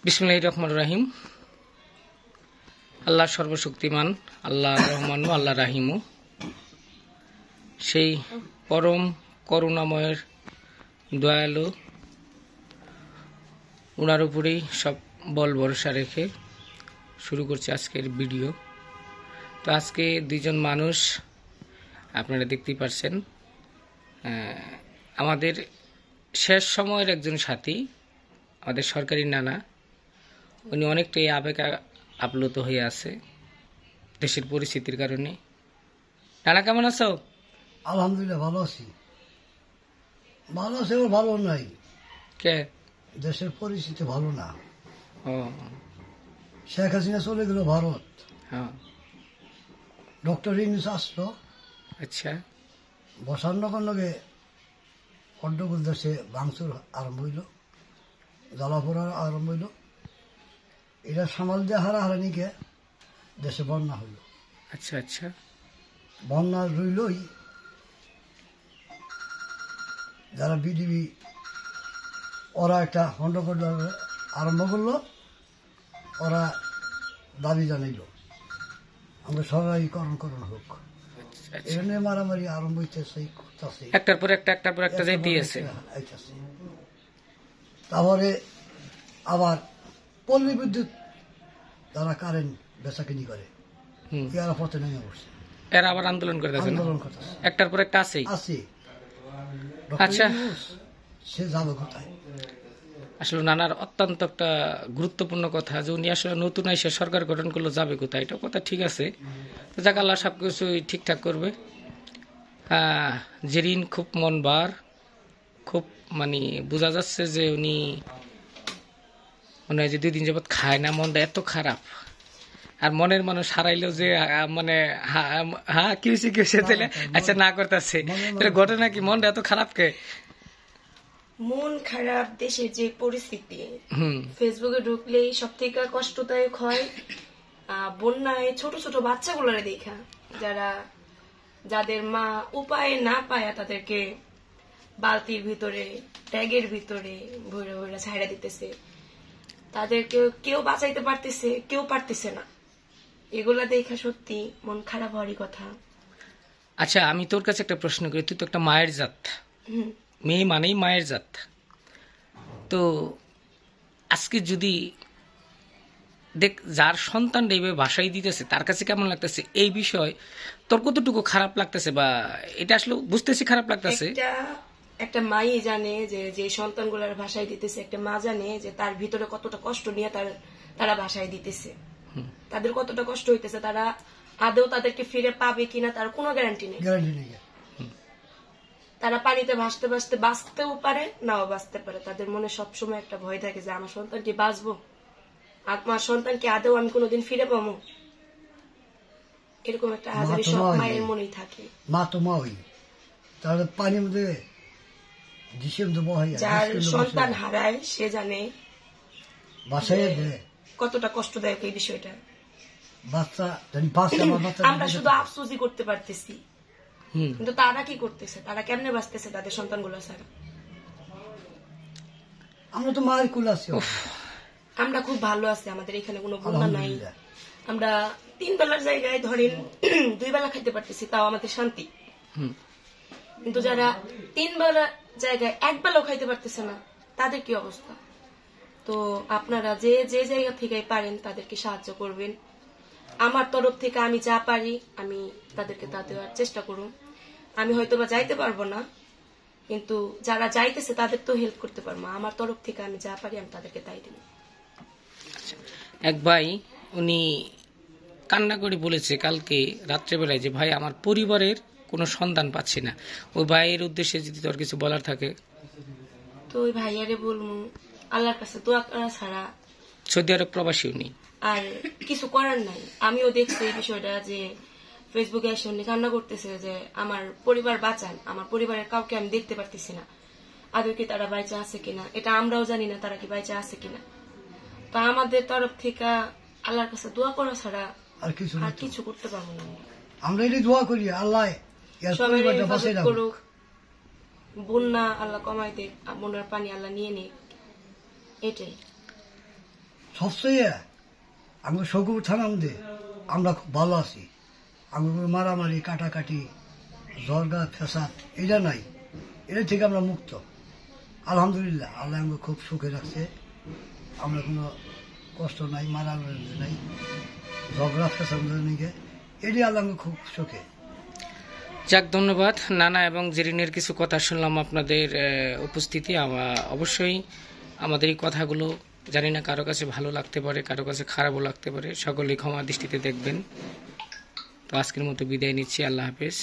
বিসমিল্লাহির রহমানির রহিম। আল্লাহ সর্বশক্তিমান, আল্লাহ রহমান, আল্লাহ রাহিমু। সেই পরম করুণাময়ের দয়ালু ওনার উপরেই সব বল ভরসা রেখে শুরু করছি আজকের ভিডিও। তো আজকে দুইজন মানুষ আপনারা দেখতেই পারছেন, আমাদের শেষ সময়ের একজন সাথী, আমাদের সরকারি নানা। উনি অনেকটাই আবেগ আপ্লুত হয়ে আছে দেশের পরিস্থিতির কারণে। নানা কেমন আছো? আলহামদুলিল্লাহ ভালো আছি। ভালো আছে ও ভালো নাই, কে? দেশের পরিস্থিতি ভালো না। ও শেখ হাসিনা চলে গেল ভারত, হ্যাঁ, ডক্টর ইউনূস আসলো। আচ্ছা, বসার লগে অর্ধকুল দেশে ভাঙচুর আরম্ভ হইল, জ্বালাপোড়া আরম্ভ হইল। এটা সামাল দিয়ে হারাহারানিকে দেশে বন্যা হইল। আচ্ছা আচ্ছা, বন্যা রইলই, যারা বিডিবি ওরা একটা হন্ডকট আরম্ভ করলো, ওরা দাবি জানাইল আমরা সরকারিকরণ হোক। এটা নিয়ে মারামারি আরম্ভ হইতেছে, একটার পর একটা যাই দিয়েছে। তারপরে আবার পল্লী বিদ্যুৎ যারা কারেন্ট বেচাকিনি করে এরা পথে নেমে পড়ছে, এরা আবার আন্দোলন করতেছে, একটার পর একটা আছে। আচ্ছা, সে যাবে কোথায়? আসলে নানার অত্যন্ত একটা গুরুত্বপূর্ণ কথা যে উনি আসলে নতুন এসে সরকার গঠন করলো, যাবে কোথায়? এটা কথা ঠিক আছে, যাক আল্লাহ সবকিছুই ঠিকঠাক করবে। জেরিন খুব মন বার, খুব মানে বোঝা যাচ্ছে যে উনি মনে হয় যে 2 দিন যাবৎ খায় না, মনটা এত খারাপ। আর মনের মানুষ হারাইলেও যে মানে কি হয়েছে তাহলে আচ্ছা না করতেছে, ঘটনা কি মনটা এত খারাপ কে? মন খারাপ, দেশের যে পরিস্থিতি, ফেসবুকে ঢুকলেই সব থেকে কষ্টদায়ক হয় বন্যায় ছোট ছোট বাচ্চাগুলোরে দেখা, যাদের মা উপায় না পায় তাদেরকে বালতির ভিতরে, ব্যাগের ভিতরে ভরে ভরে ছাইড়া দিতেছে। তাদেরকে কেউ বাঁচাইতে পারতেছে, কেউ পারতেছে না। এগুলা দেখা সত্যি মন খারাপ হওয়ারই কথা। আচ্ছা, আমি তোর কাছে একটা প্রশ্ন করি, তুই তো একটা মায়ের জাত, মেয়ে মানেই মায়ের জাত। তো আজকে যদি দেখ যার সন্তান এইভাবে ভাষাই দিতেছে, তার কাছে কেমন লাগতেছে এই বিষয় তোর কতটুকু খারাপ লাগতেছে, বা এটা আসলে বুঝতেছি খারাপ লাগতেছে? একটা মাই জানে যে সন্তানগুলার ভাষায় দিতেছে, একটা মা জানে যে তার ভিতরে কতটা কষ্ট নিয়ে তারা ভাষায় দিতেছে, তাদের কতটা কষ্ট হইতেছে, তারা আদৌ তাদেরকে ফিরে পাবে কিনা তার কোনো গ্যারান্টি নেই। তারা পানিতে ভাসতে ভাসতে বাঁচতেও পারে, নাও বাঁচতে পারে। তাদের মনে সবসময় একটা ভয় থাকে যে আমার সন্তানটি বাঁচবো, আমার সন্তানকে আদৌ আমি কোনোদিন ফিরে পাবো, এরকম একটা হাজারি সব মায়ের মনেই থাকে। মা তো মা হই, তাহলে পানির মধ্যে যার সন্তান হারায় সে জানে কতটা কষ্টদায়ক এই বিষয়টা। আমরা শুধু আফসোসই করতে পারতেছি, কিন্তু তারা কি করতেছে, তারা কেমনে বাঁচতেছে তাদের সন্তানগুলো ছাড়া? আমরা তো মায়ের কুল আছি, আমরা খুব ভালো আছি, আমাদের এখানে কোনো বন্যা নাই। আমরা 3 বেলার জায়গায় ধরেন 2 বেলা খাইতে পারতেছি, তাও আমাদের শান্তি। কিন্তু যারা 3 বেলা জায়গায় 1 বেলাও খাইতে পারতেছে না, তাদের কি অবস্থা? তো আপনারা যে জায়গা থেকে পারেন তাদেরকে সাহায্য করবেন। আমার তরফ থেকে আমি যা পারি আমি তাদেরকে তা দেওয়ার চেষ্টা করুন। আমি হয়তো বা যাইতে পারবো না, কিন্তু যারা যাইতেছে তাদের তো হেল্প করতে পারবো। আমার তরফ থেকে আমি যা পারি আমি তাদেরকে তাই দিব। এক ভাই উনি কান্না করে বলেছে কালকে রাত্রেবেলায় যে ভাই আমার পরিবারের কোনো সন্ধান পাচ্ছি না। ওই ভাইয়ের উদ্দেশ্যে যদি তোর কিছু বলার থাকে? তো ওই ভাইয়ারে বলবো আল্লাহর কাছে দোয়া করা ছাড়া, সৌদি আরব প্রবাসী উনি, আর কিছু করার নাই। আমিও দেখছি এই বিষয়টা যে ফেসবুকে এসে উনি কান্না করতেছে যে আমার পরিবার বাঁচান, আমার পরিবারের কাউকে আমি দেখতে পারতেছি না, আদৌ কি তারা বাইচা আছে কিনা, এটা আমরাও জানি না তারা কি বাইচা আছে কিনা। তো আমাদের তরফ থেকে আল্লাহর কাছে দোয়া করা ছাড়া আর কিছু করতে পারবো না। আমরা এই দোয়া করি আল্লাহ করুক, বন্যা আল্লাহ কমাই দেখ, বন্যার পানি আল্লাহ নিয়ে নিক, এটাই। সবচেয়ে আমি সৌকুপুর থানার মধ্যে আমরা খুব ভালো আছি। আমি মারামারি কাটাকাটি ঝগড়া ফেসাদ এটা নাই, এটা থেকে আমরা মুক্ত আলহামদুলিল্লাহ। আল্লাহ আমাকে খুব সুখে রাখছে, আমরা কোনো কষ্ট নাই, মারামারি নাই, ঝগড়া ফেসাদ নিয়ে এটি আল্লাহ আমাকে খুব সুখে। যাক, ধন্যবাদ নানা এবং জেরিনের কিছু কথা শুনলাম আপনাদের উপস্থিতি। অবশ্যই আমাদের এই কথাগুলো জানি না কারো কাছে ভালো লাগতে পারে, কারো কাছে খারাপও লাগতে পারে, সকলেই ক্ষমা দৃষ্টিতে দেখবেন। তো আজকের মতো বিদায় নিচ্ছি, আল্লাহ হাফেজ।